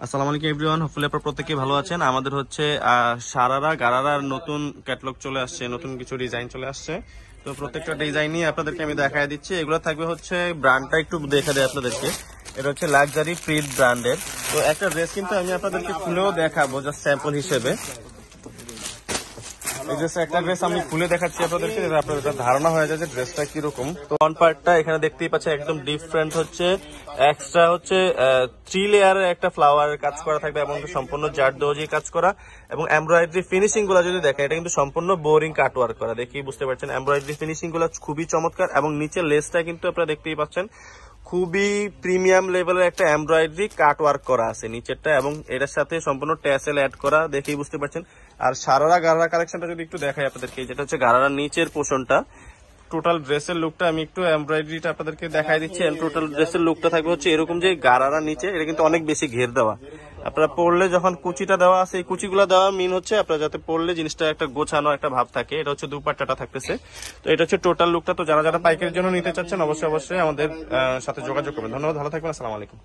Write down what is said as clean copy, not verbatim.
আসসালামু আলাইকুম everyone, hopefully আপনারা প্রত্যেকেই ভালো আছেন। আমাদের হচ্ছে সারারা গারারার নতুন ক্যাটালগ চলে আসছে, নতুন কিছু ডিজাইন চলে আসছে। তো প্রত্যেকটা ডিজাইনই আপনাদেরকে আমি দেখায় দিচ্ছি। এগুলো থাকবে হচ্ছে ব্র্যান্ডটা একটু দেখে দেয় আপনাদেরকে। এটা হচ্ছে লাক্সারি প্রিট ব্র্যান্ডের। তো একটা ড্রেস কিন্তু আমি আপনাদেরকে খুলেও দেখাবো জাস্ট স্যাম্পল হিসেবে। এই ড্রেস একটা ড্রেস আমি খুলে দেখাচ্ছি আপনাদেরকে, আপনাদের ধারণা হয়ে যায় যে ড্রেসটা কিরকম। তো ফ্রন্ট পার্টটা এখানে দেখতেই পাচ্ছেন একদম ডিফারেন্ট হচ্ছে, এক্সট্রা হচ্ছে 3 লেয়ারের একটা ফ্লাওয়ারের কাজ করা থাকবে এবং সম্পূর্ণ জারদোজি কাজ করা এবং এমব্রয়ডারি ফিনিশিং গুলো যদি দেখেন এটা কিন্তু সম্পূর্ণ বোরিং কাটওয়ার্ক করা। দেখেই বুঝতে পারছেন এমব্রয়ডারি ফিনিশিং গুলো খুবই চমৎকার এবং নিচের লেসটা কিন্তু আপনারা দেখতেই পাচ্ছেন খুবই প্রিমিয়াম লেভেলের একটা এমব্রয়ডারি কাট ওয়ার্ক করা আছে নিচেরটা এবং এটার সাথে সম্পূর্ণ ট্যাসেল অ্যাড করা, দেখেই বুঝতে পারছেন। আর সারারা গারারা কালেকশনটা যদি একটু দেখাই আপনাদেরকে, যেটা হচ্ছে গারারার নিচের পোর্শনটা, টোটাল ড্রেসের লুকটা আমি একটু এমব্রয়ডারিটা আপনাদেরকে দেখাই দিচ্ছি। টোটাল ড্রেসের লুকটা থাকবে হচ্ছে এরকম যে গারারার নিচে এটা কিন্তু অনেক বেশি ঘের দেওয়া। আপনারা পরলে যখন কুচিটা দেওয়া আছে, এই কুচিগুলো দেওয়া মিন হচ্ছে আপনারা যাতে পরলে জিনিসটা একটা গোছানো একটা ভাব থাকে। এটা হচ্ছে দুপাট্টাটা থাকতেছে। তো এটা হচ্ছে টোটাল লুকটা। তো যারা যারা পাইকারির জন্য নিতে চাচ্ছেন অবশ্যই আমাদের সাথে যোগাযোগ করবেন। ধন্যবাদ, ভালো থাকবেন, আসসালামু আলাইকুম।